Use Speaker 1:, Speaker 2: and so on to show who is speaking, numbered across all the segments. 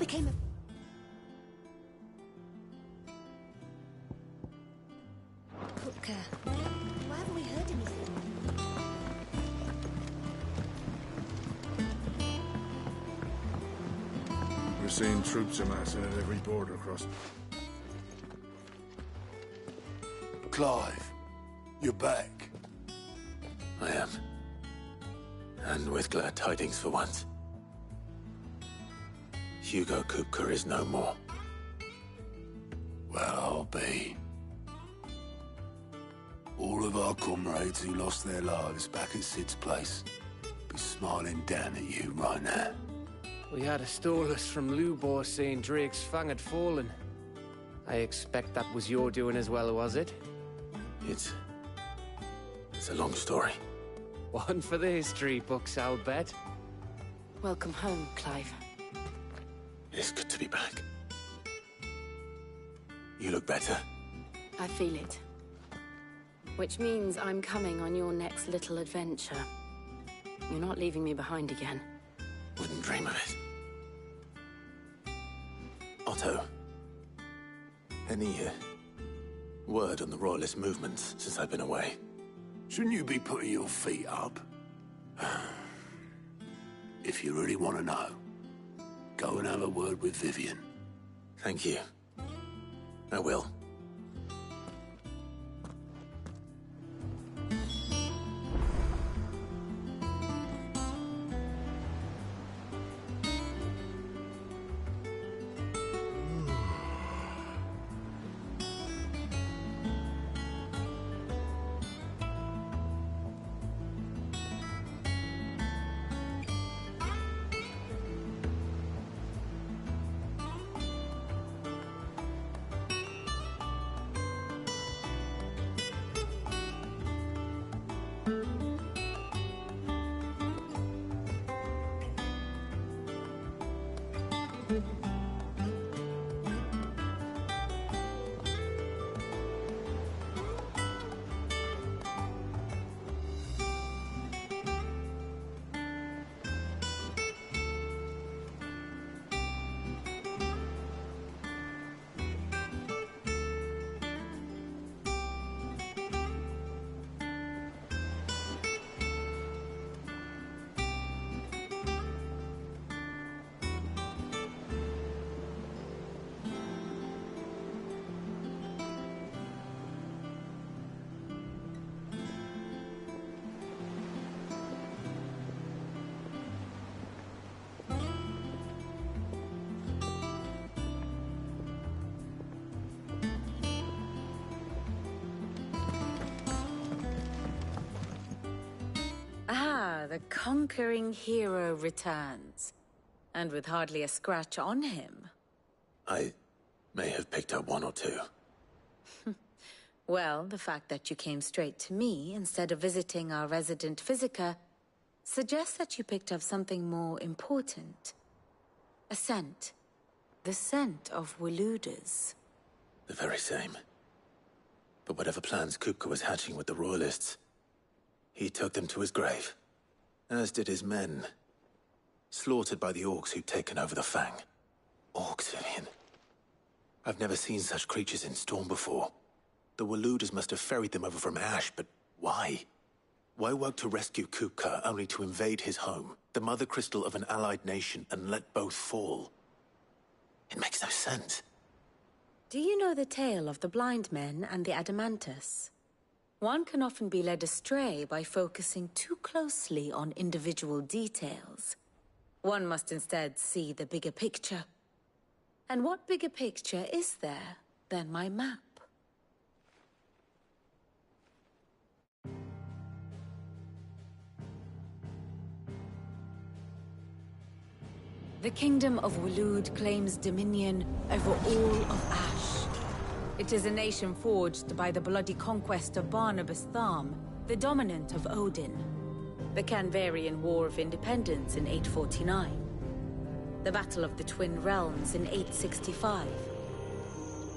Speaker 1: became of... Kupka. Why haven't we heard anything?
Speaker 2: We're seeing troops amassing at every border crossing.
Speaker 3: Clive, you're back.
Speaker 4: I am. And with glad tidings for once. Hugo Kupka is no more.
Speaker 3: Well, I'll be. All of our comrades who lost their lives back at Sid's place be smiling down at you right now.
Speaker 5: We had a stolus from Lubor saying Drake's fang had fallen. I expect that was your doing as well, was it?
Speaker 4: It's a long story.
Speaker 5: One for the history books, I'll bet.
Speaker 1: Welcome home, Clive.
Speaker 4: It's good to be back. You look better.
Speaker 1: I feel it. Which means I'm coming on your next little adventure. You're not leaving me behind again.
Speaker 4: Wouldn't dream of it. Otto, any word on the Royalist movements since I've been away?
Speaker 3: Shouldn't you be putting your feet up? If you really want to know, go and have a word with Vivian.
Speaker 4: Thank you. I will.
Speaker 6: Ah, the conquering hero returns. And with hardly a scratch on him.
Speaker 4: I may have picked up one or two.
Speaker 6: Well, the fact that you came straight to me instead of visiting our resident physiker suggests that you picked up something more important. A scent. The scent of Waludas.
Speaker 4: The very same. But whatever plans Kupka was hatching with the Royalists, he took them to his grave. As did his men. Slaughtered by the orcs who'd taken over the Fang. Orcs, Vivian. I've never seen such creatures in Storm before. The Waludas must have ferried them over from Ash, but why? Why work to rescue Kupka only to invade his home, the mother crystal of an allied nation, and let both fall? It makes no sense.
Speaker 6: Do you know the tale of the blind men and the Adamantus? One can often be led astray by focusing too closely on individual details. One must instead see the bigger picture. And what bigger picture is there than my map? The Kingdom of Waloed claims dominion over all of Ash. It is a nation forged by the bloody conquest of Barnabas Tharm, the dominant of Odin. The Canvarian War of Independence in 849. The Battle of the Twin Realms in 865.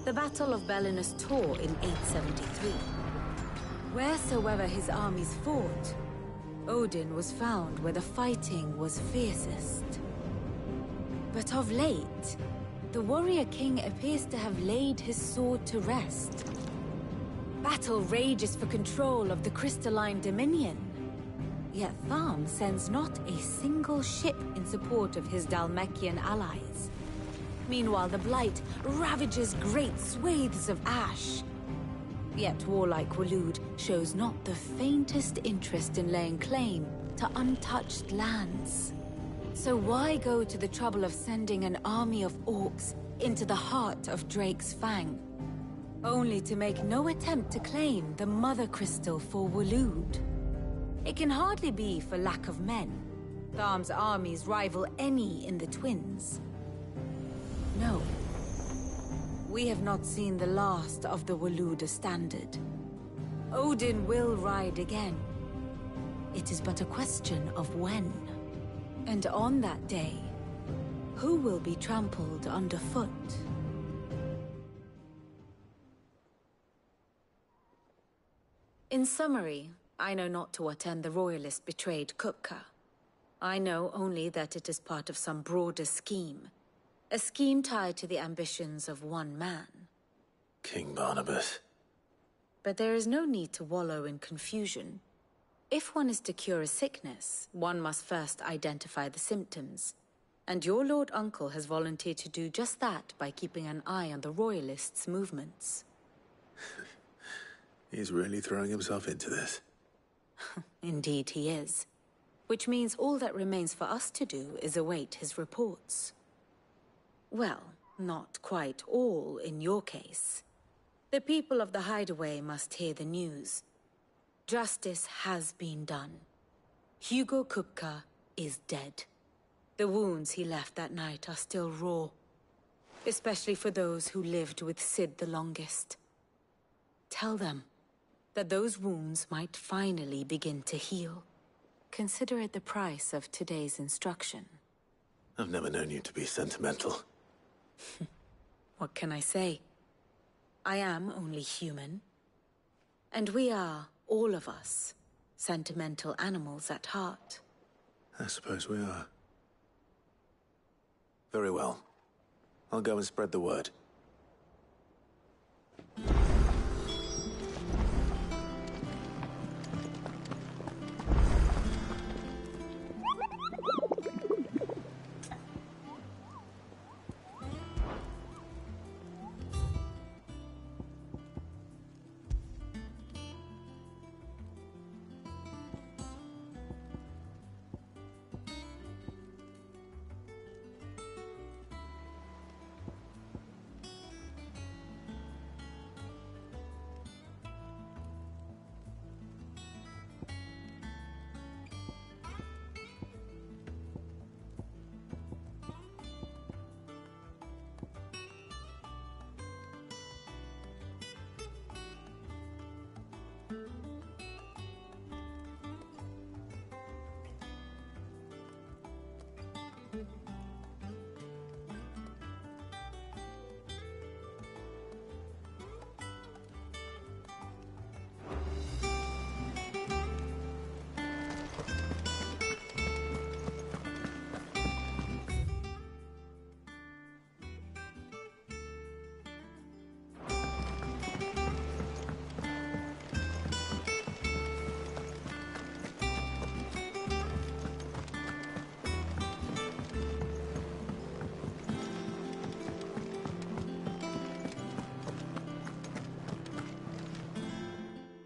Speaker 6: The Battle of Belinus Tor in 873. Wheresoever his armies fought, Odin was found where the fighting was fiercest. But of late, the warrior king appears to have laid his sword to rest. Battle rages for control of the crystalline dominion. Yet Tharm sends not a single ship in support of his Dhalmekian allies. Meanwhile, the Blight ravages great swathes of ash. Yet warlike Waloed shows not the faintest interest in laying claim to untouched lands. So why go to the trouble of sending an army of orcs into the heart of Drake's Fang, only to make no attempt to claim the Mother Crystal for Waloed? It can hardly be for lack of men. Tharm's armies rival any in the Twins. No. We have not seen the last of the Waloed standard. Odin will ride again. It is but a question of when. And on that day, who will be trampled underfoot? In summary, I know not to what end the Royalists betrayed Kupka. I know only that it is part of some broader scheme. A scheme tied to the ambitions of one man.
Speaker 4: King Barnabas.
Speaker 6: But there is no need to wallow in confusion. If one is to cure a sickness, one must first identify the symptoms. And your Lord Uncle has volunteered to do just that by keeping an eye on the Royalists' movements.
Speaker 4: He's really throwing himself into this.
Speaker 6: Indeed he is. Which means all that remains for us to do is await his reports. Well, not quite all in your case. The people of the Hideaway must hear the news. Justice has been done. Hugo Kupka is dead. The wounds he left that night are still raw, especially for those who lived with Sid the longest. Tell them that those wounds might finally begin to heal. Consider it the price of today's instruction.
Speaker 4: I've never known you to be sentimental.
Speaker 6: What can I say? I am only human. And we are, all of us, sentimental animals at heart.
Speaker 4: I suppose we are. Very well. I'll go and spread the word.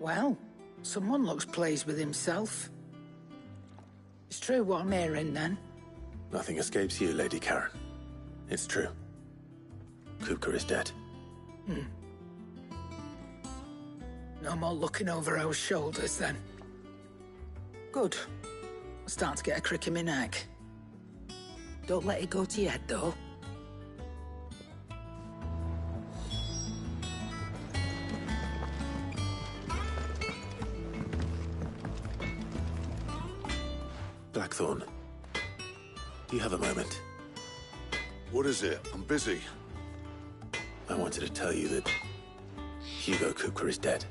Speaker 7: Well, someone looks pleased with himself. It's true what I'm hearing, then.
Speaker 4: Nothing escapes you, Lady Karen. It's true. Kupka is dead.
Speaker 7: No more looking over our shoulders, then. Good. I'm starting to get a crick in my neck. Don't let it go to your head, though.
Speaker 4: Blackthorn, do you have a moment?
Speaker 3: What is it? I'm busy.
Speaker 4: I wanted to tell you that Hugo Kupka is dead.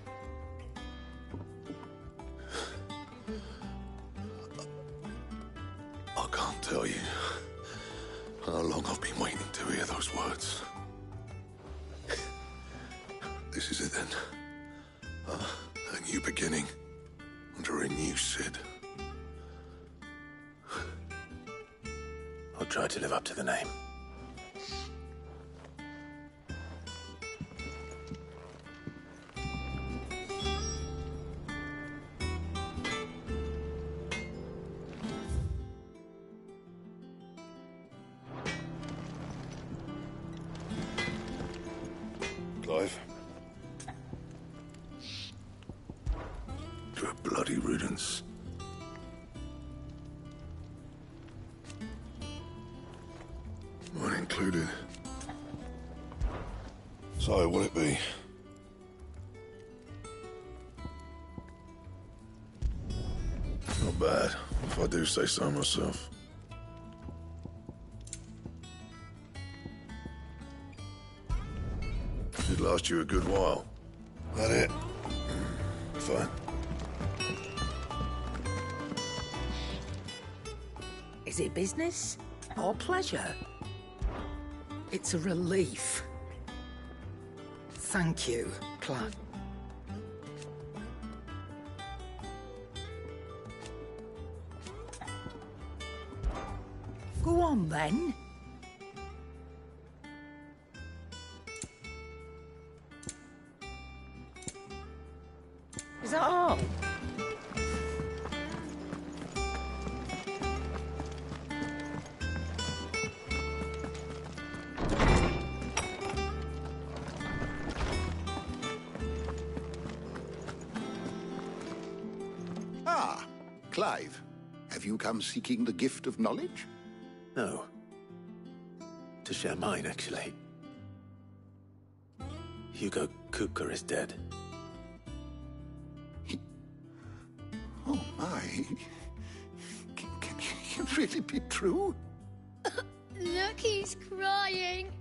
Speaker 3: I can't tell you. How long I've been waiting to hear those words. This is it then. A new beginning. Under a new Sid.
Speaker 4: I'll try to live up to the name.
Speaker 3: Clive? To a bloody riddance. Mine included. So, will it be? Not bad, if I do say so myself. It'd last you a good while. That it? Fine.
Speaker 7: Is it business or pleasure? It's a relief. Thank you, Clive. Go on, then. Is that all?
Speaker 8: Ah, Clive. Have you come seeking the gift of knowledge?
Speaker 4: No. To share mine, actually. Hugo Kupka is dead.
Speaker 8: Oh, my. Can it really be true?
Speaker 9: Look, he's crying.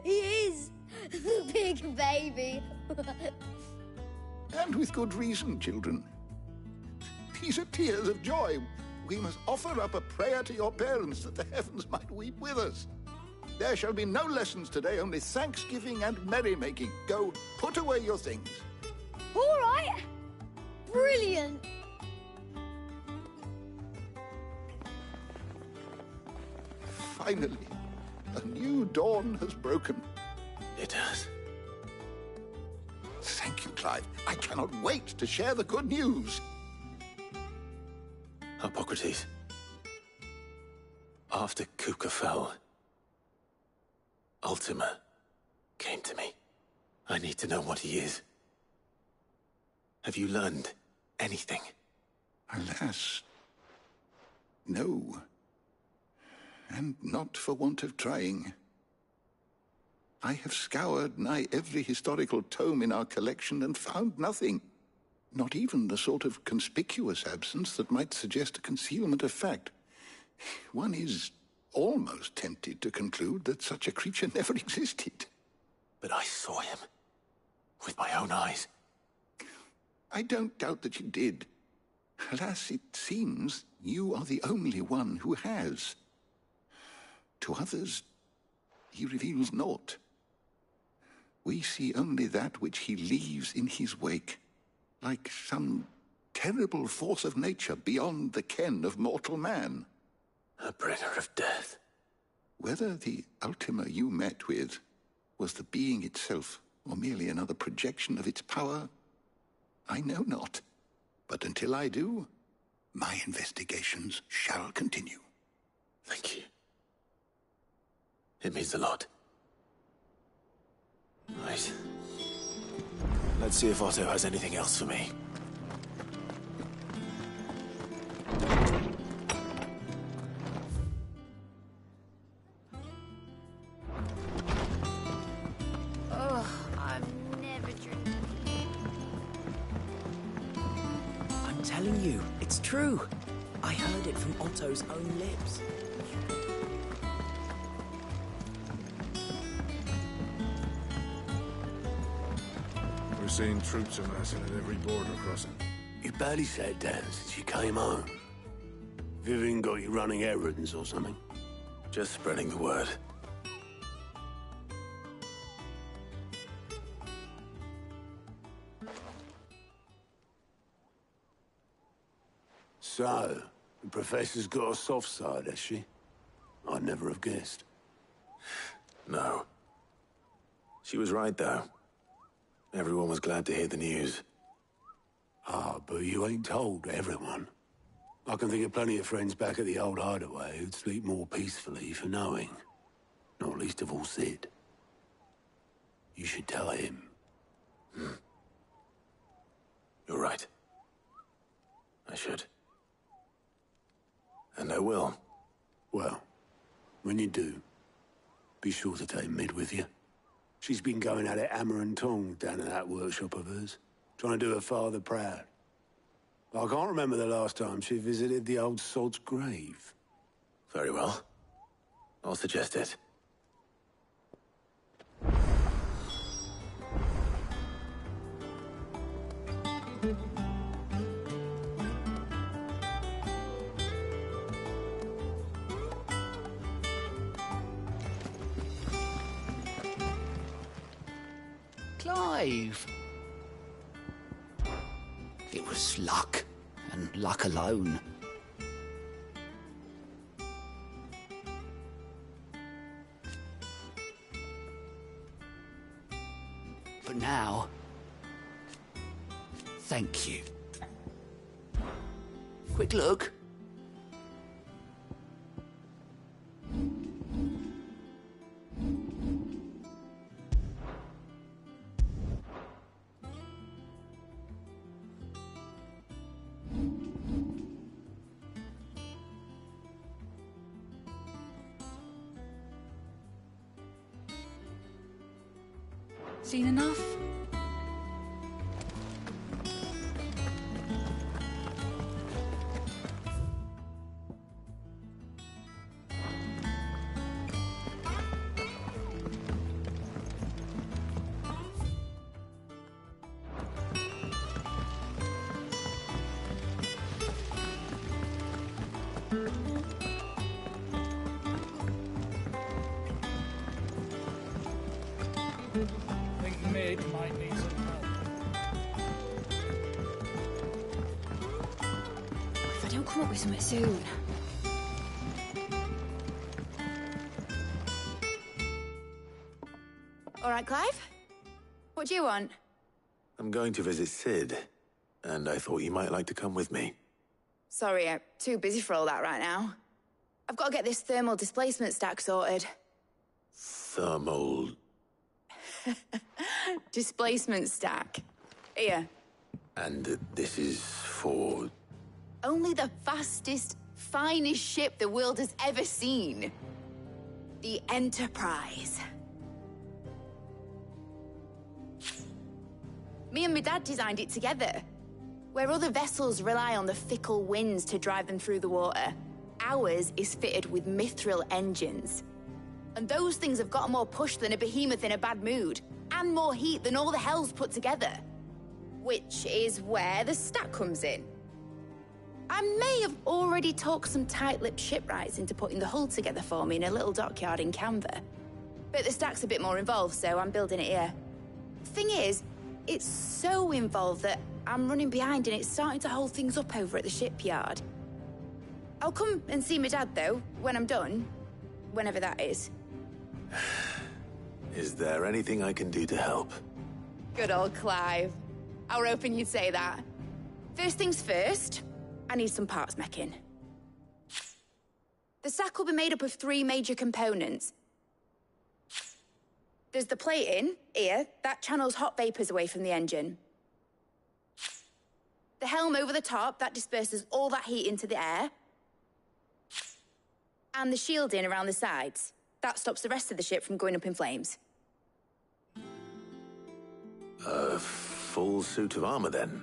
Speaker 9: He is. The big baby.
Speaker 8: And with good reason, children. These are tears of joy. We must offer up a prayer to your parents that the heavens might weep with us. There shall be no lessons today, only thanksgiving and merrymaking. Go, put away your things.
Speaker 9: All right. Brilliant.
Speaker 8: Finally, a new dawn has broken.
Speaker 4: It has.
Speaker 8: Thank you, Clive. I cannot wait to share the good news.
Speaker 4: Hippocrates. After Kupka fell, Ultima came to me. I need to know what he is. Have you learned anything?
Speaker 8: Alas, no. And not for want of trying. I have scoured nigh every historical tome in our collection and found nothing. Not even the sort of conspicuous absence that might suggest a concealment of fact. One is almost tempted to conclude that such a creature never existed.
Speaker 4: But I saw him. With my own eyes.
Speaker 8: I don't doubt that you did. Alas, it seems you are the only one who has. To others, he reveals naught. We see only that which he leaves in his wake, like some terrible force of nature beyond the ken of mortal man.
Speaker 4: A bringer of death.
Speaker 8: Whether the Ultima you met with was the being itself, or merely another projection of its power, I know not. But until I do, my investigations shall continue.
Speaker 4: Thank you. It means a lot. Right. Let's see if Otto has anything else for me.
Speaker 9: Oh, I'm never drinking.
Speaker 10: I'm telling you, it's true. I heard it from Otto's own lips.
Speaker 2: We're seeing troops amassing at every border crossing.
Speaker 3: You barely sat down since you came home. Vivian got you running errands or something?
Speaker 4: Just spreading the word.
Speaker 3: So, the Professor's got a soft side, has she? I'd never have guessed.
Speaker 4: No. She was right, though. Everyone was glad to hear the news.
Speaker 3: Ah, but you ain't told everyone. I can think of plenty of friends back at the old hideaway who'd sleep more peacefully for knowing. Not least of all Sid. You should tell him.
Speaker 4: You're right. I should. And I will.
Speaker 3: Well, when you do, be sure to take Mid with you. She's been going at it hammer and tongs down in that workshop of hers, trying to do her father proud. I can't remember the last time she visited the old sod's grave.
Speaker 4: Very well. I'll suggest it.
Speaker 10: Clive! It was luck, and luck alone. But now, thank you. Quick look.
Speaker 6: Seen enough?
Speaker 11: Think Mid might need some help.
Speaker 9: If I don't come up with something soon. All right, Clive? What do you want?
Speaker 4: I'm going to visit Sid, and I thought you might like to come with me.
Speaker 9: Sorry, I'm too busy for all that right now. I've got to get this thermal displacement stack sorted.
Speaker 4: Thermal...
Speaker 9: Displacement stack. Here.
Speaker 4: And this is for...
Speaker 9: Only the fastest, finest ship the world has ever seen. The Enterprise. Me and my dad designed it together. Where other vessels rely on the fickle winds to drive them through the water, ours is fitted with mithril engines. And those things have got more push than a behemoth in a bad mood, and more heat than all the hells put together. Which is where the stack comes in. I may have already talked some tight-lipped shipwrights into putting the hull together for me in a little dockyard in Canva. But the stack's a bit more involved, so I'm building it here. Thing is, it's so involved that I'm running behind and it's starting to hold things up over at the shipyard. I'll come and see my dad, though, when I'm done. Whenever that is.
Speaker 4: Is there anything I can do to help?
Speaker 9: Good old Clive. I were hoping you'd say that. First things first, I need some parts meching. The stack will be made up of 3 major components. There's the plating, here, that channels hot vapors away from the engine. The helm over the top, that disperses all that heat into the air. And the shielding around the sides. That stops the rest of the ship from going up in flames.
Speaker 4: A full suit of armor, then.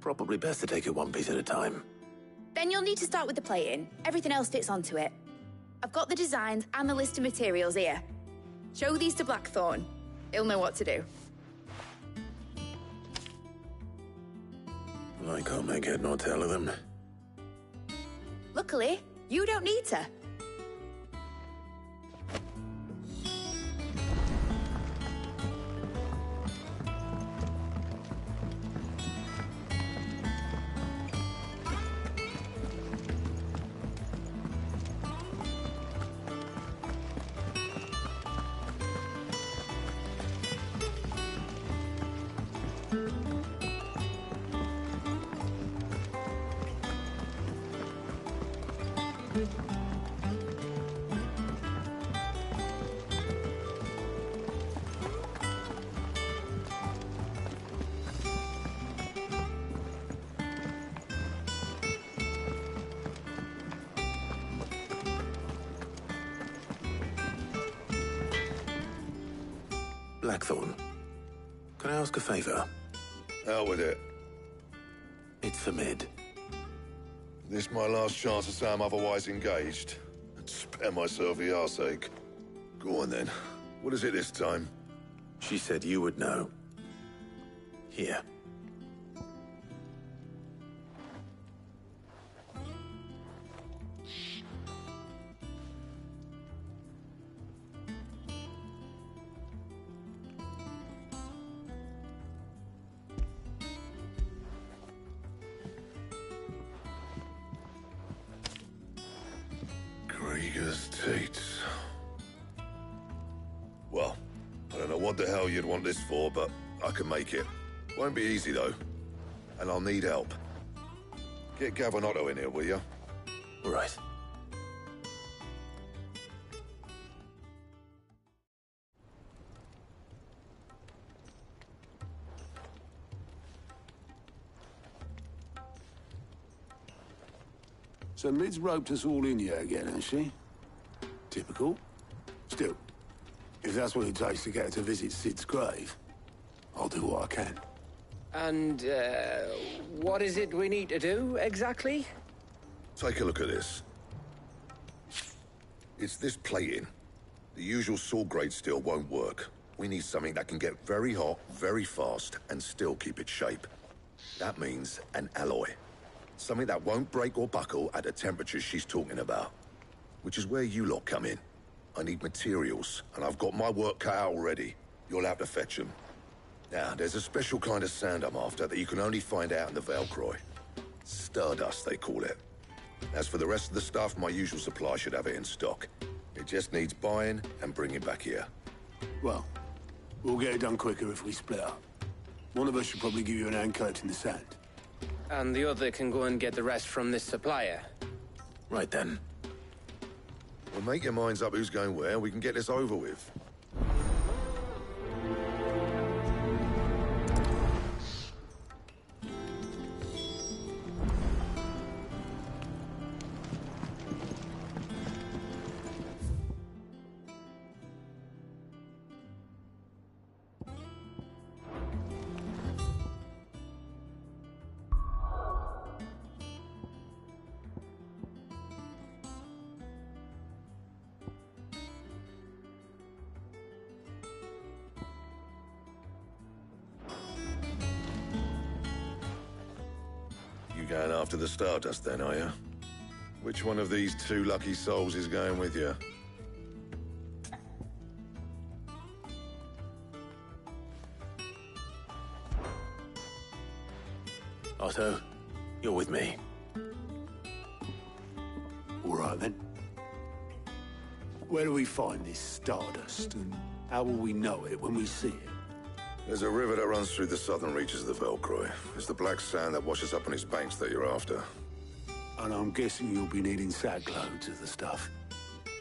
Speaker 4: Probably best to take it one piece at a time.
Speaker 9: Then you'll need to start with the plating. Everything else fits onto it. I've got the designs and the list of materials here. Show these to Blackthorn. He'll know what to do.
Speaker 4: I can't make head nor tail of them.
Speaker 9: Luckily, you don't need to.
Speaker 4: Blackthorn, can I ask a favor?
Speaker 2: Out with it.
Speaker 4: It's for Mid.
Speaker 2: This my last chance to say I'm otherwise engaged. And spare myself the arseache. Go on then. What is it this time?
Speaker 4: She said you would know. Here.
Speaker 2: Krieger's Tates. Well, I don't know what the hell you'd want this for, but I can make it. Won't be easy, though. And I'll need help. Get Gavin Otto in here, will you?
Speaker 4: All right.
Speaker 3: So Mid's roped us all in here again, has she? Typical. Still, if that's what it takes to get her to visit Sid's grave, I'll do what I can.
Speaker 5: And, what is it we need to do, exactly?
Speaker 2: Take a look at this. It's this plating. The usual sword grade steel won't work. We need something that can get very hot, very fast, and still keep its shape. That means an alloy. Something that won't break or buckle at the temperatures she's talking about. Which is where you lot come in. I need materials, and I've got my work cut out already. You'll have to fetch them. Now, there's a special kind of sand I'm after that you can only find out in the Velcroy. Stardust, they call it. As for the rest of the stuff, my usual supply should have it in stock. It just needs buying and bringing back here.
Speaker 3: Well, we'll get it done quicker if we split up. One of us should probably give you an hand collecting the sand.
Speaker 5: And the other can go and get the rest from this supplier.
Speaker 4: Right then.
Speaker 2: Well, make your minds up who's going where, we can get this over with. Going after the Stardust then, are you? Which one of these two lucky souls is going with you?
Speaker 4: Otto, you're with me.
Speaker 3: All right, then. Where do we find this Stardust, and how will we know it when we see it?
Speaker 2: There's a river that runs through the southern reaches of the Velcroy. It's the black sand that washes up on its banks that you're after.
Speaker 3: And I'm guessing you'll be needing sackloads of the stuff.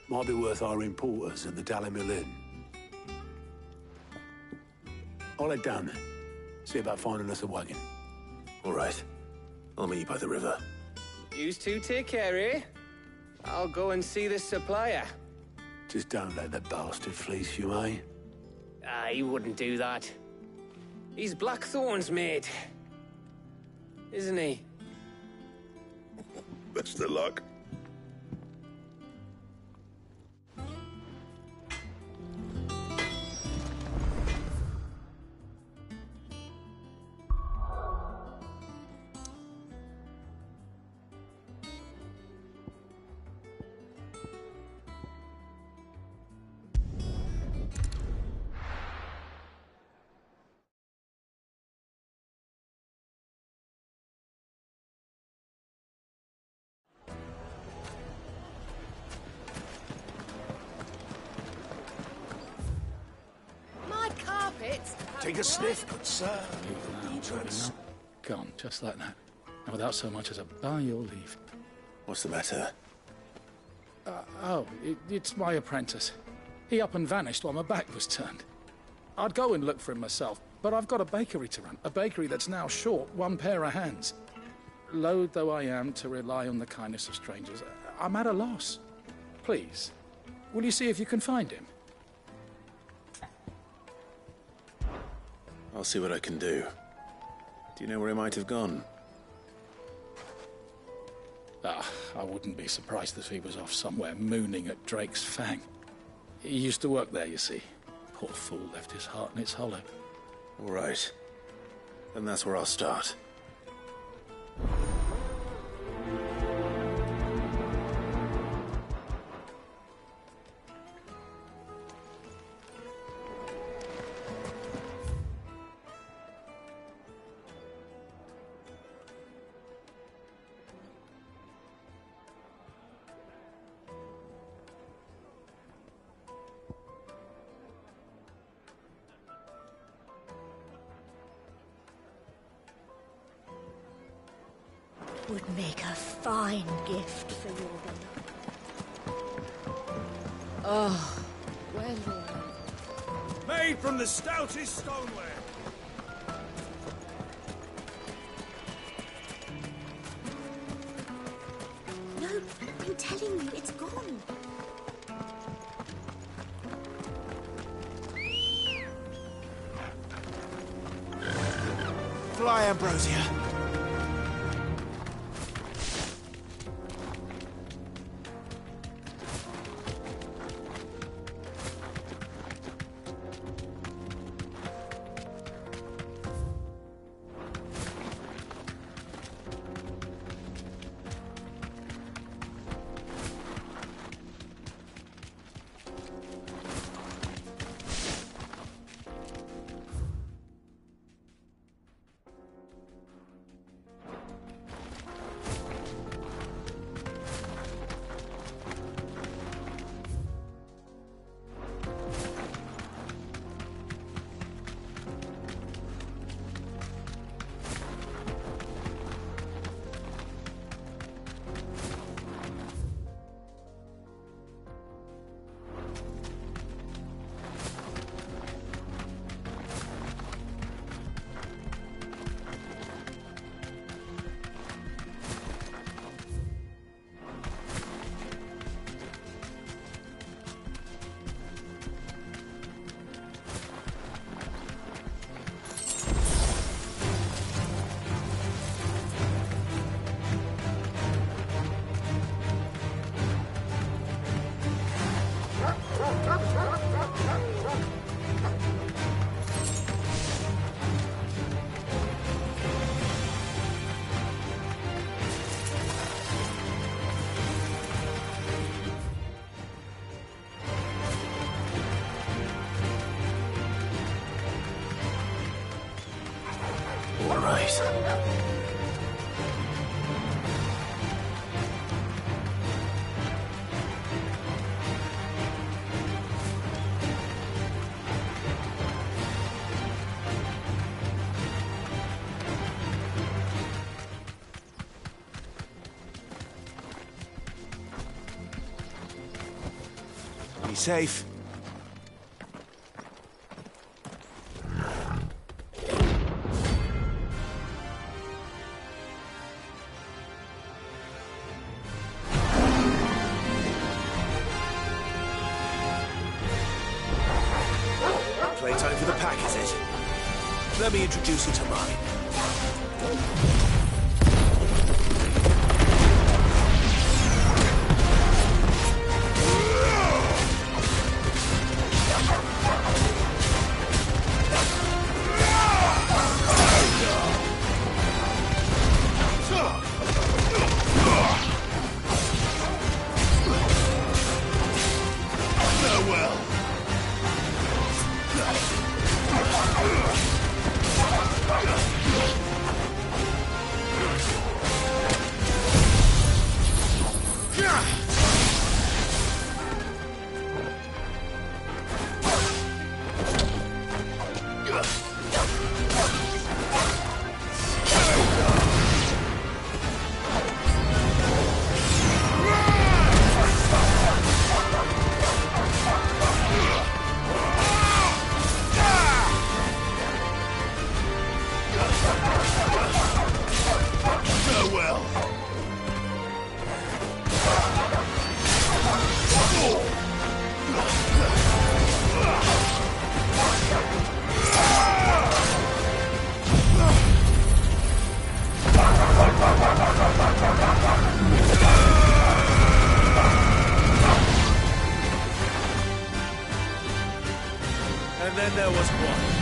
Speaker 3: Might be worth hiring porters at the Dalimil Inn. I'll head down there. See about finding us a wagon.
Speaker 4: All right. I'll meet you by the river.
Speaker 5: Yous two take care, eh? I'll go and see this supplier.
Speaker 3: Just don't let the bastard fleece you, eh?
Speaker 5: He wouldn't do that. He's Blackthorn's mate. Isn't he?
Speaker 2: Best of luck.
Speaker 3: Take a sniff, good sir.
Speaker 11: Gone, just like that. And without so much as a by your leave.
Speaker 4: What's the matter?
Speaker 11: It's my apprentice. He up and vanished while my back was turned. I'd go and look for him myself, but I've got a bakery to run. A bakery that's now short one pair of hands. Loath though I am to rely on the kindness of strangers, I'm at a loss. Please, will you see if you can find him?
Speaker 4: I'll see what I can do. Do you know where he might have gone?
Speaker 11: I wouldn't be surprised if he was off somewhere mooning at Drake's Fang. He used to work there, you see. Poor fool left his heart in its hollow.
Speaker 4: All right. Then that's where I'll start.
Speaker 12: Would make a fine gift for your beloved.
Speaker 6: Oh, well.
Speaker 3: Made from the stoutest stoneware.
Speaker 12: No, I'm telling you, it's gone.
Speaker 10: Fly, Ambrosia.
Speaker 4: All right.
Speaker 10: Be safe. Playtime for the pack, is it? Let me introduce you to mine. Farewell.
Speaker 4: there was one.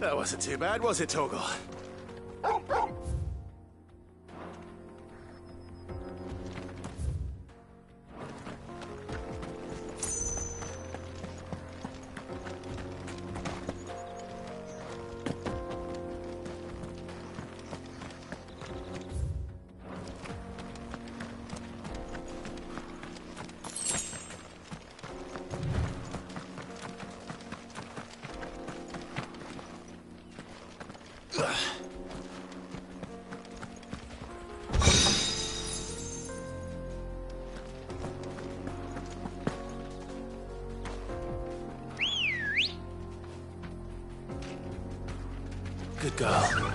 Speaker 4: That wasn't too bad, was it, Torgal? Good girl.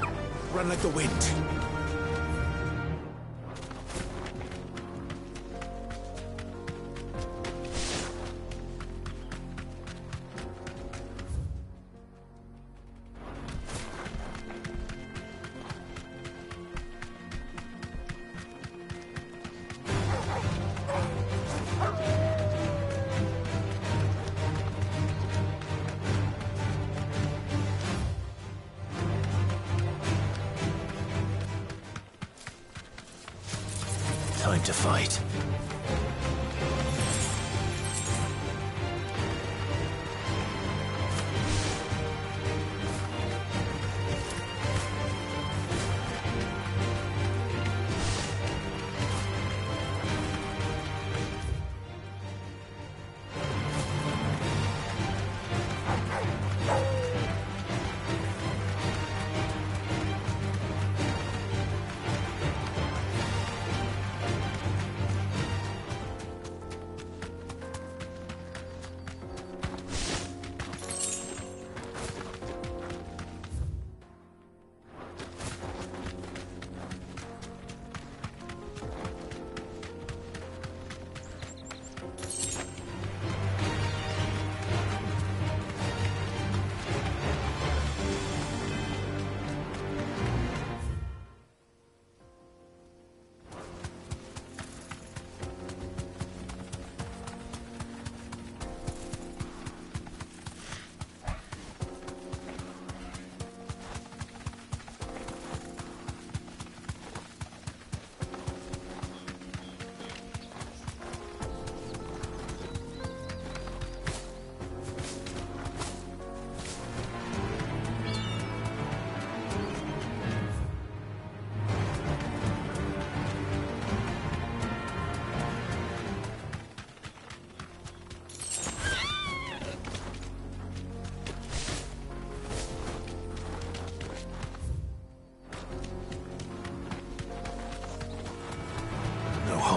Speaker 4: Run like the wind. Time to fight.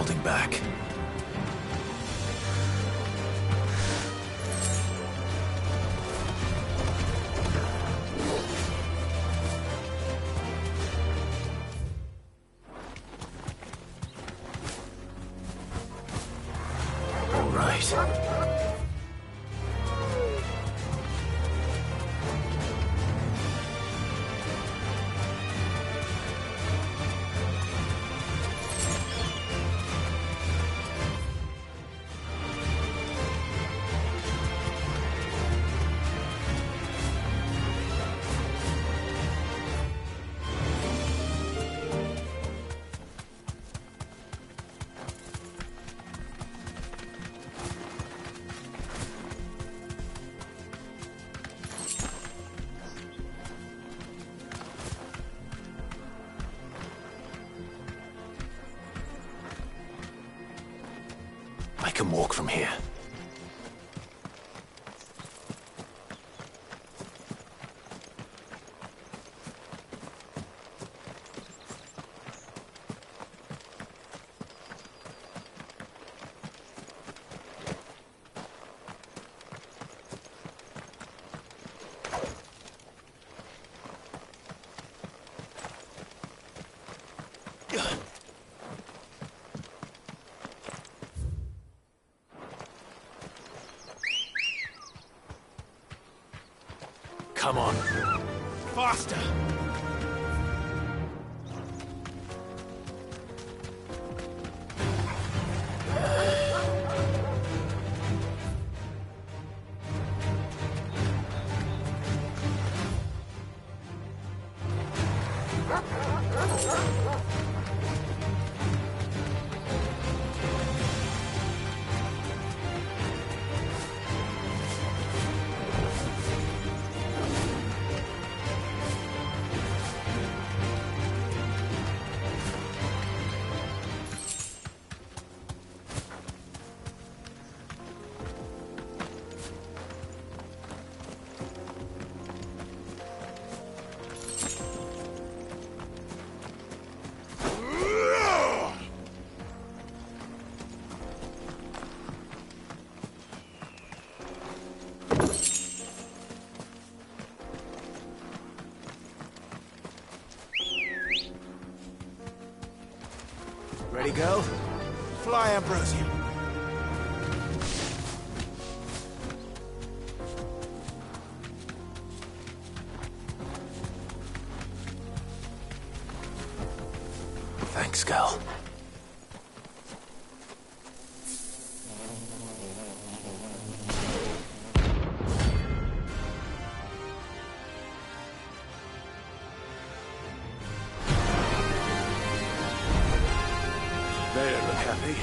Speaker 4: holding back. All right. I can walk from here. Come on. Faster! Ready, go? Fly, Ambrosia. Thanks, Gal. They don't look happy.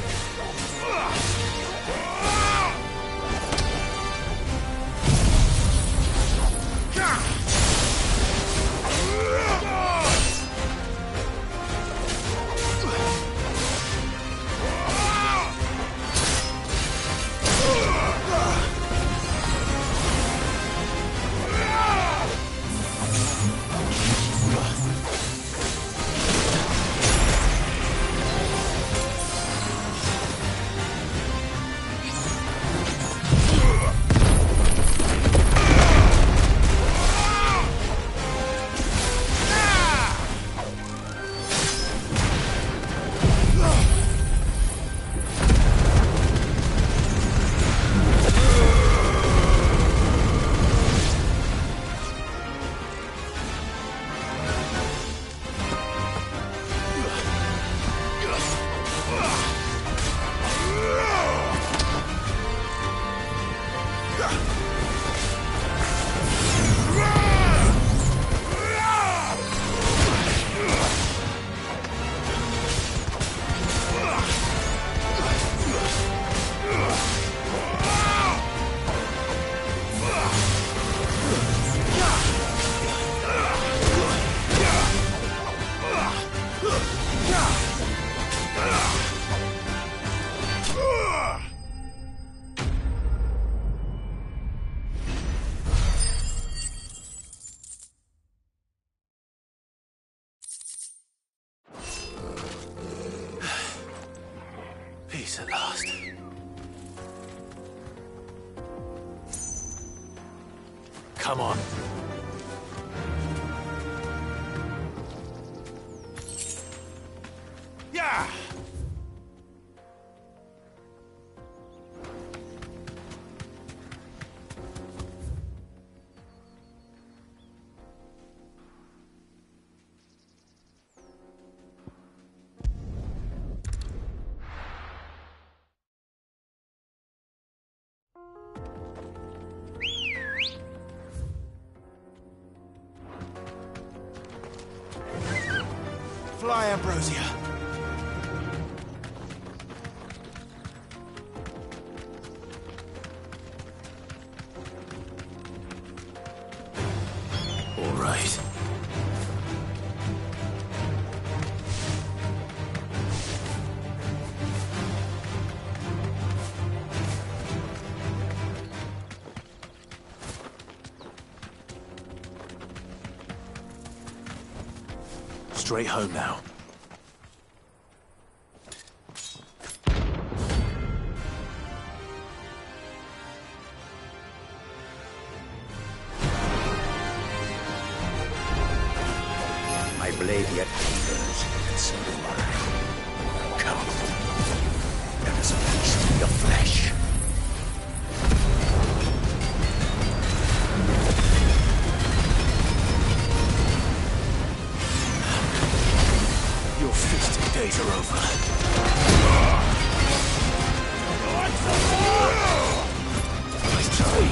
Speaker 4: Peace at last. Come on. Yeah! Fly, Ambrosia. All right. Straight home now.
Speaker 3: My blade yet lingers, and so do I. Come, let us feast your flesh.
Speaker 4: Your feasting days are over. Nice try.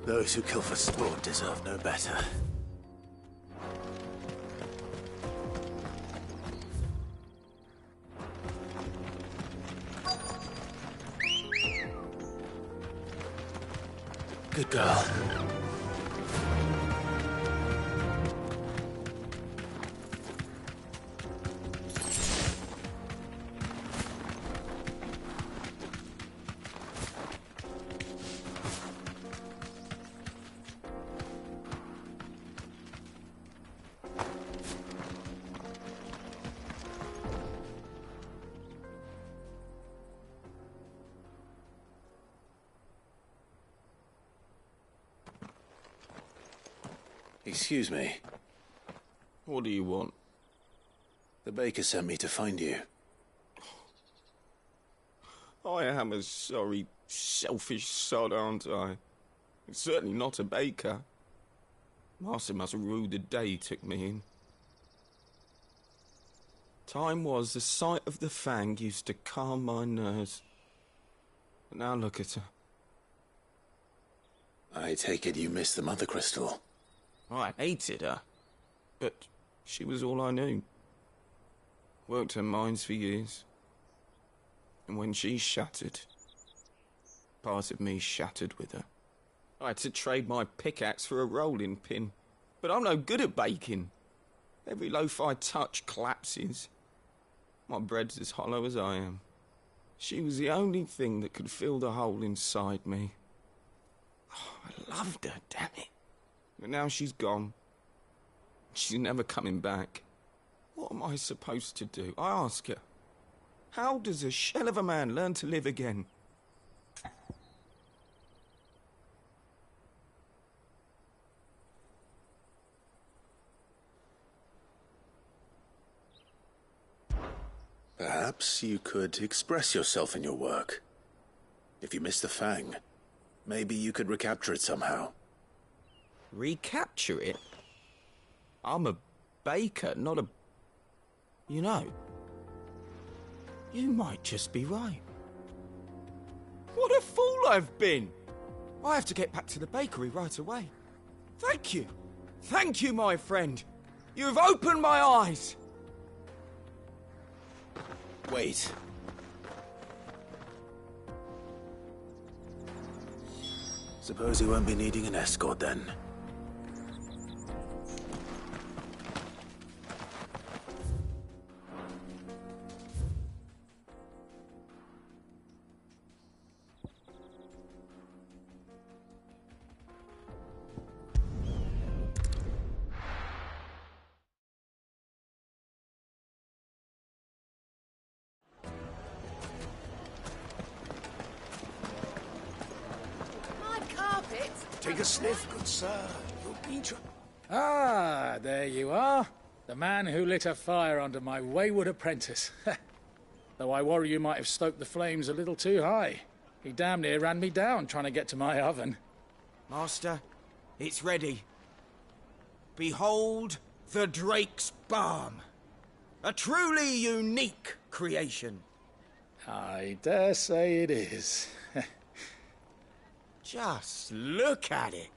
Speaker 4: Those who kill for sport deserve no better. Good girl. Excuse me.
Speaker 13: What do you want?
Speaker 4: The baker sent me to find you.
Speaker 13: I am a sorry, selfish sod, aren't I? Certainly not a baker. Master must rue the day he took me in. Time was the sight of the fang used to calm my nerves. But now look at her.
Speaker 4: I take it you missed the Mother Crystal.
Speaker 13: I hated her, but she was all I knew. Worked her mines for years. And when she shattered, part of me shattered with her. I had to trade my pickaxe for a rolling pin, but I'm no good at baking. Every loaf I touch collapses. My bread's as hollow as I am. She was the only thing that could fill the hole inside me. Oh, I loved her, damn it. But now she's gone. She's never coming back. What am I supposed to do? I ask her. How does a shell of a man learn to live again?
Speaker 4: Perhaps you could express yourself in your work. If you missed the fang, maybe you could recapture it somehow.
Speaker 13: Recapture it? I'm a baker, not a... You know, you might just be right. What a fool I've been! I have to get back to the bakery right away. Thank you. Thank you, my friend. You've opened my eyes.
Speaker 4: Wait. Suppose you won't be needing an escort then.
Speaker 3: Take a sniff, good sir. You'll be
Speaker 11: Ah, there you are. The man who lit a fire under my wayward apprentice. Though I worry you might have stoked the flames a little too high. He damn near ran me down trying to get to my oven.
Speaker 13: Master, it's ready. Behold the Drake's Balm. A truly unique creation.
Speaker 11: I dare say it is.
Speaker 13: Just look at it.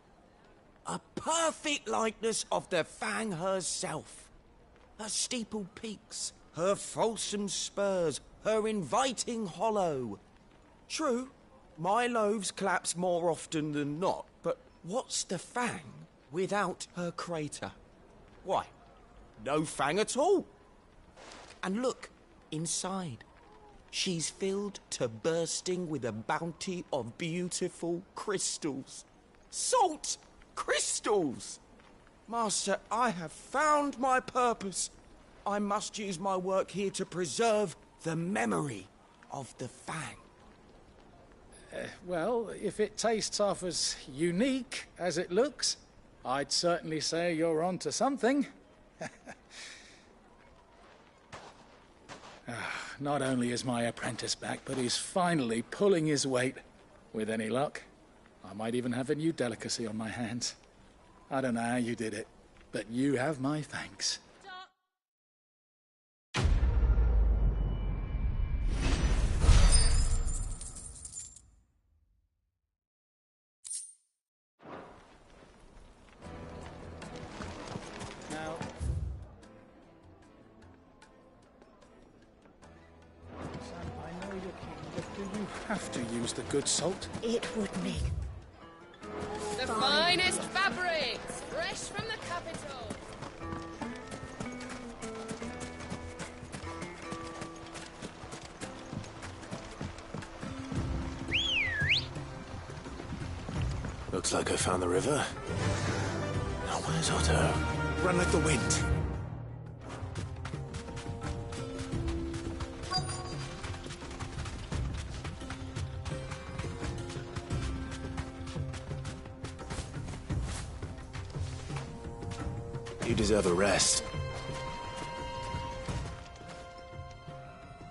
Speaker 13: A perfect likeness of the Fang herself. Her steepled peaks, her fulsome spurs, her inviting hollow. True, my loaves collapse more often than not, but what's the Fang without her crater? Why, no Fang at all. And look, inside. She's filled to bursting with a bounty of beautiful crystals. Salt crystals! Master, I have found my purpose. I must use my work here to preserve the memory of the Fang.
Speaker 11: Well, if it tastes half as unique as it looks, I'd certainly say you're onto something. Not only is my apprentice back, but he's finally pulling his weight. With any luck, I might even have a new delicacy on my hands. I don't know how you did it, but you have my thanks. you have to use the good salt?
Speaker 12: It would make
Speaker 14: The finest fabrics, fresh from the capital.
Speaker 4: Looks like I found the river. Now where's Otto? Run like the wind. You deserve a rest.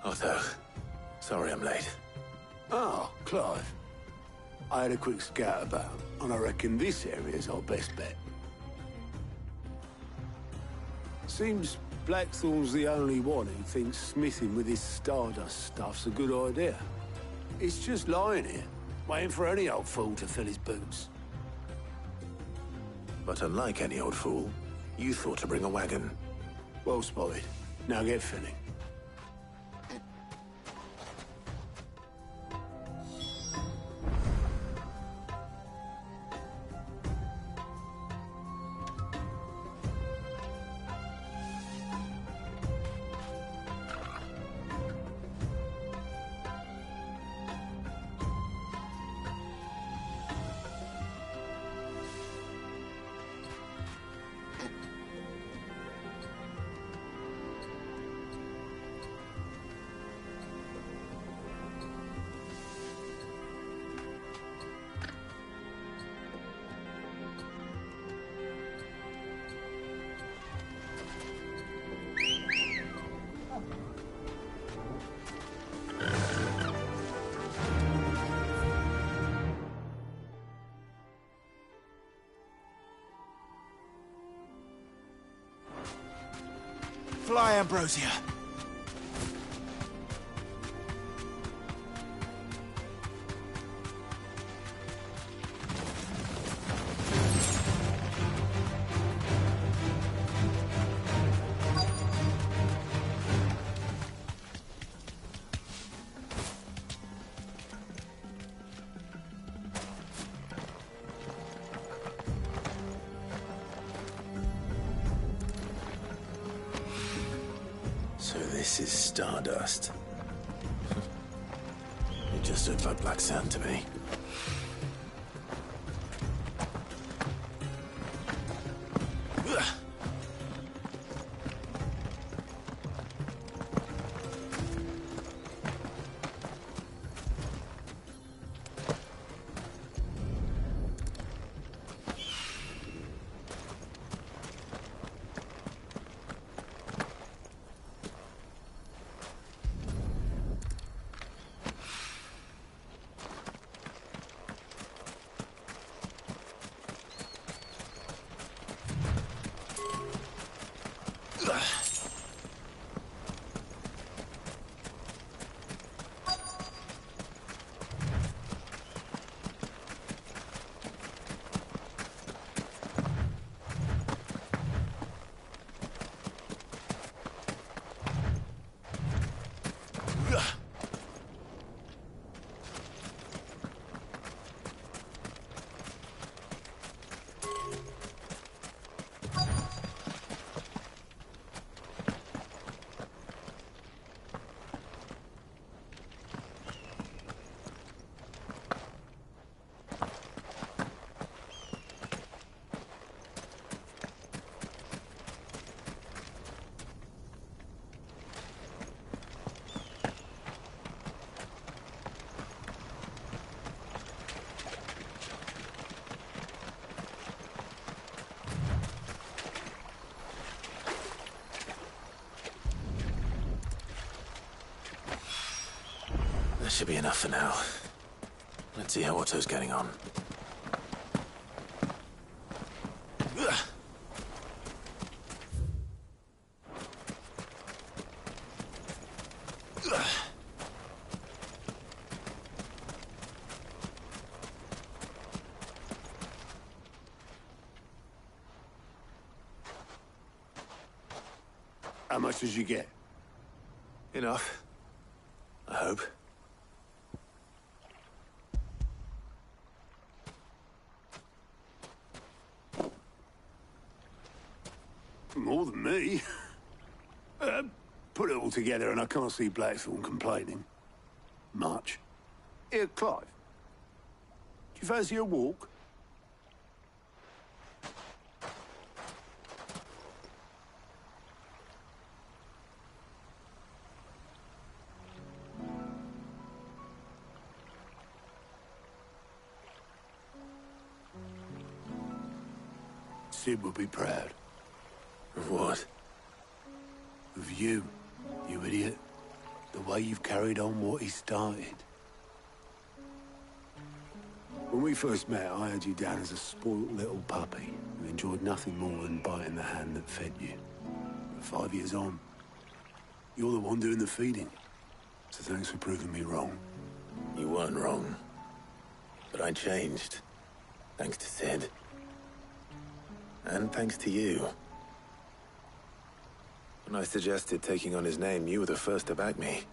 Speaker 4: Otto, sorry I'm late.
Speaker 3: Oh, Clive. I had a quick scout about, and I reckon this area's our best bet. Seems Blackthorn's the only one who thinks smithing with this Stardust stuff's a good idea. It's just lying here, waiting for any old fool to fill his boots.
Speaker 4: But unlike any old fool, you thought to bring a wagon.
Speaker 3: Well spotted. Now get filling.
Speaker 13: Fly, Ambrosia.
Speaker 4: So this is Stardust. It just looked like black sand to me. That should be enough for now. Let's see how Otto's getting on.
Speaker 3: How much did you get?
Speaker 4: Enough. I hope.
Speaker 3: more than me. Put it all together and I can't see Blackthorn complaining. Much. Here, Clive. Do you fancy a walk? Sid will be proud.
Speaker 4: Of what?
Speaker 3: Of you, you idiot. The way you've carried on what he started. When we first met, I had you down as a spoilt little puppy who enjoyed nothing more than biting the hand that fed you. But 5 years on, you're the one doing the feeding. So thanks for proving me wrong.
Speaker 4: You weren't wrong. But I changed. Thanks to Sid. And thanks to you. When I suggested taking on his name, you were the first to back me.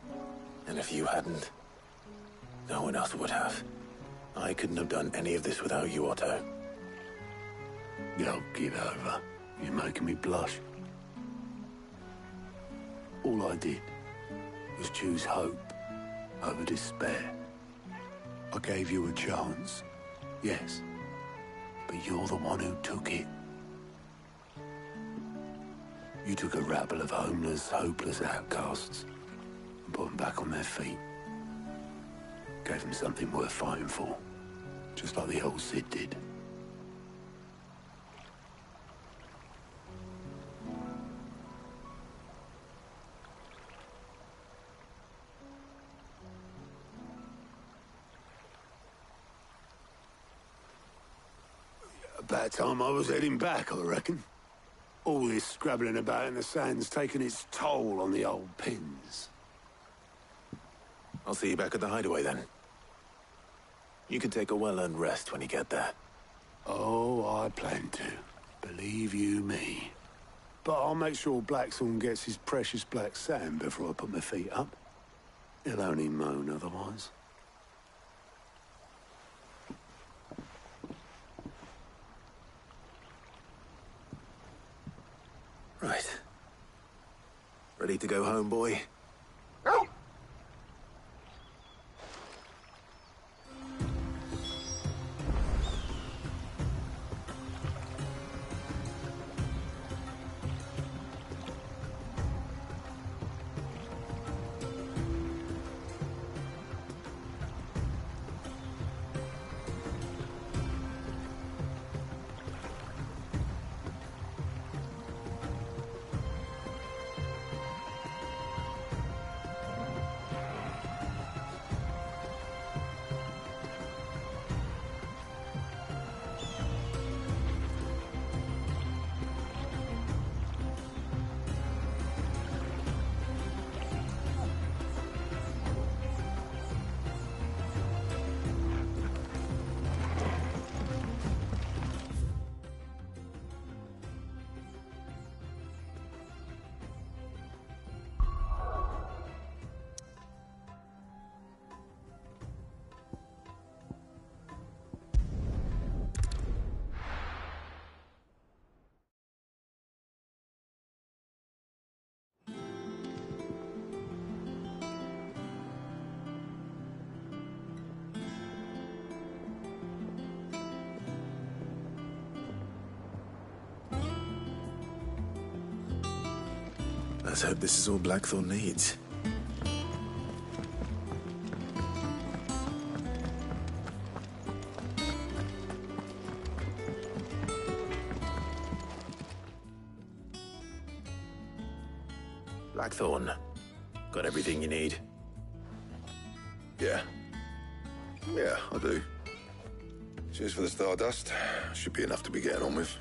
Speaker 4: And if you hadn't, no one else would have. I couldn't have done any of this without you, Otto.
Speaker 3: Yo, give over. You're making me blush. All I did was choose hope over despair. I gave you a chance, yes, but you're the one who took it. You took a rabble of homeless, hopeless outcasts and put them back on their feet. Gave them something worth fighting for, just like the old Sid did. About time I was heading back, I reckon. All this scrabbling about in the sand's taken its toll on the old pins.
Speaker 4: I'll see you back at the hideaway then. You can take a well-earned rest when you get there.
Speaker 3: Oh, I plan to. Believe you me. But I'll make sure Blackthorn gets his precious black sand before I put my feet up. He'll only moan otherwise.
Speaker 4: Right. Ready to go home, boy? Let's hope this is all Blackthorn needs. Blackthorn, got everything you need?
Speaker 2: Yeah. Yeah, I do. Cheers for the stardust. Should be enough to be getting on with.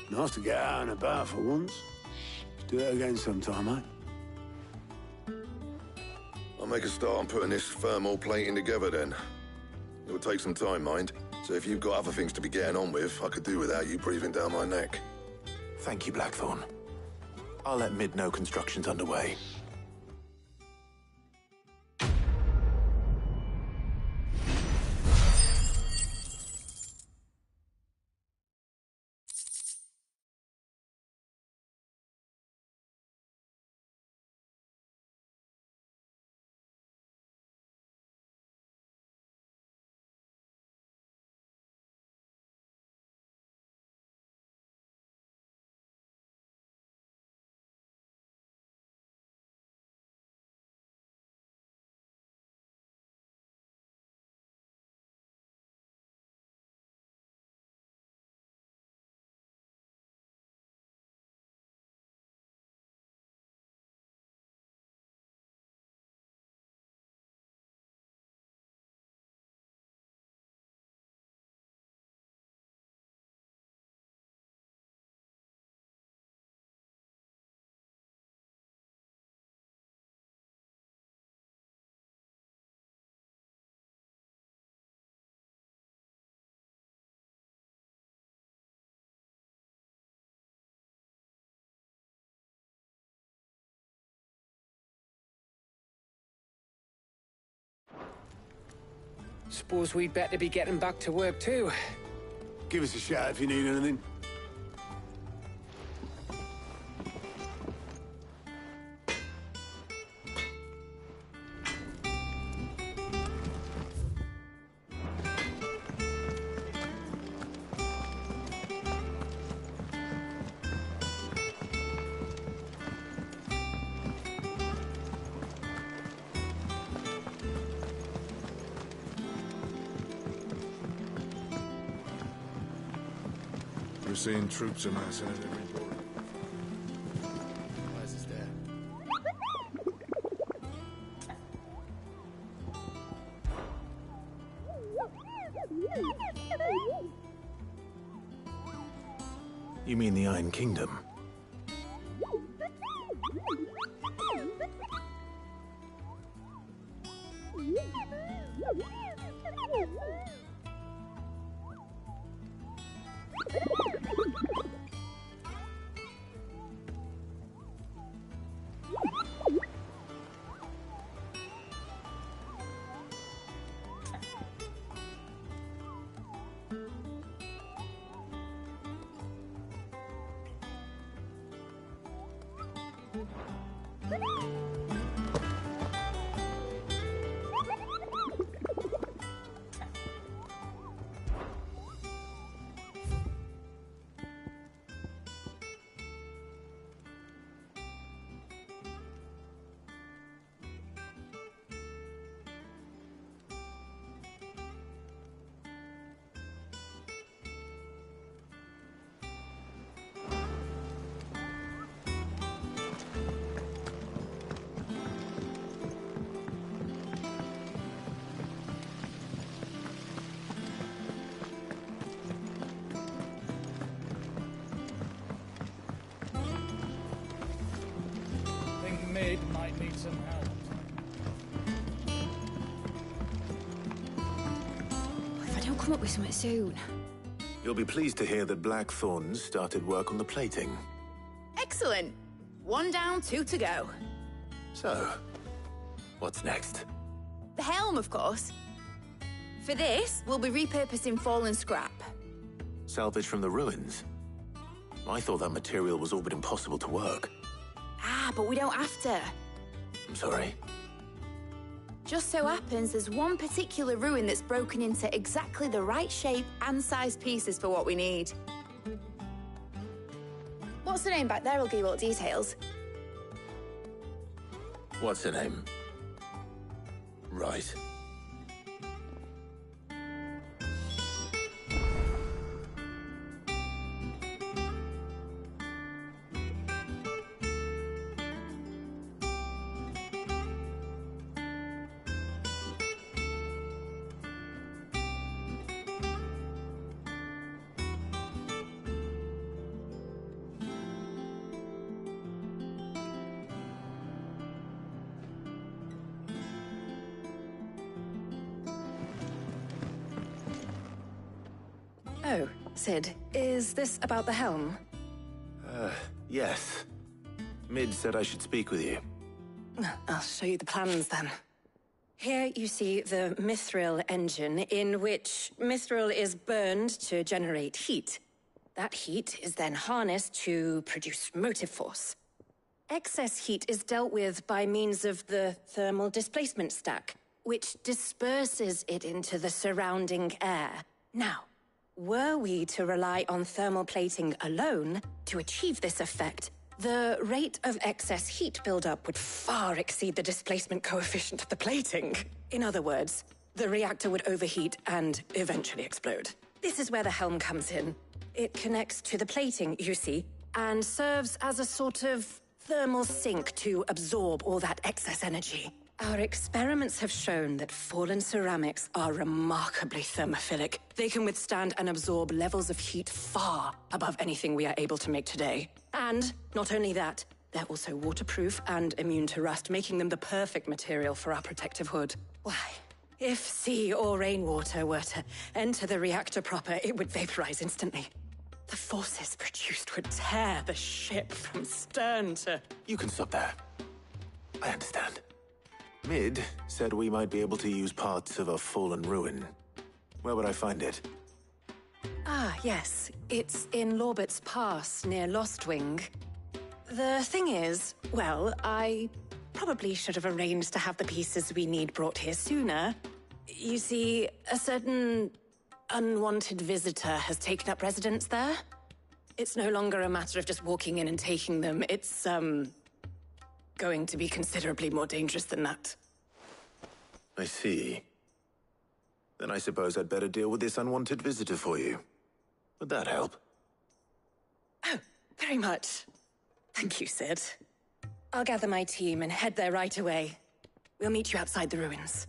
Speaker 3: Nice to get out and about for once. Let's do it again sometime, eh?
Speaker 2: I'll make a start on putting this thermal plating together then. It'll take some time, mind. So if you've got other things to be getting on with, I could do without you breathing down my neck.
Speaker 4: Thank you, Blackthorn. I'll let Mid know construction's underway.
Speaker 5: Suppose we'd better be getting back to work too.
Speaker 3: Give us a shout if you need anything.
Speaker 15: We're seeing troops amassing at every port.
Speaker 5: Where's his there?
Speaker 4: You mean the Iron Kingdom?
Speaker 11: Mid might need some help.
Speaker 1: If I don't come up with something soon.
Speaker 4: You'll be pleased to hear that Blackthorn started work on the plating.
Speaker 9: Excellent. 1 down, 2 to go.
Speaker 4: So, what's next?
Speaker 9: The helm, of course. For this, we'll be repurposing fallen scrap.
Speaker 4: Salvage from the ruins? I thought that material was all but impossible to work.
Speaker 9: Ah, but we don't have to.
Speaker 4: I'm sorry.
Speaker 9: Just so happens there's one particular ruin that's broken into exactly the right shape and size pieces for what we need. What's the name back there? I'll give you all the details.
Speaker 4: What's her name? Right.
Speaker 1: Oh, Sid, is this about the helm?
Speaker 4: Yes. Mid said I should speak with you.
Speaker 1: I'll show you the plans then. Here you see the mithril engine, in which mithril is burned to generate heat. That heat is then harnessed to produce motive force. Excess heat is dealt with by means of the thermal displacement stack, which disperses it into the surrounding air. Now, were we to rely on thermal plating alone to achieve this effect, the rate of excess heat buildup would far exceed the displacement coefficient of the plating. In other words, the reactor would overheat and eventually explode. This is where the helm comes in. It connects to the plating, you see, and serves as a sort of thermal sink to absorb all that excess energy. Our experiments have shown that fallen ceramics are remarkably thermophilic. They can withstand and absorb levels of heat far above anything we are able to make today. And not only that, they're also waterproof and immune to rust, making them the perfect material for our protective hood. Why, if sea or rainwater were to enter the reactor proper, it would vaporize instantly. The forces produced would tear the ship from stern to...
Speaker 4: You can stop there. I understand. Mid said we might be able to use parts of a fallen ruin. Where would I find it?
Speaker 1: Ah, yes. It's in Lorbert's Pass, near Lostwing. The thing is, well, I probably should have arranged to have the pieces we need brought here sooner. You see, a certain unwanted visitor has taken up residence there. It's no longer a matter of just walking in and taking them. It's, going to be considerably more dangerous than that.
Speaker 4: I see. Then I suppose I'd better deal with this unwanted visitor for you. Would that help?
Speaker 1: Oh, very much. Thank you, Sid. I'll gather my team and head there right away. We'll meet you outside the ruins.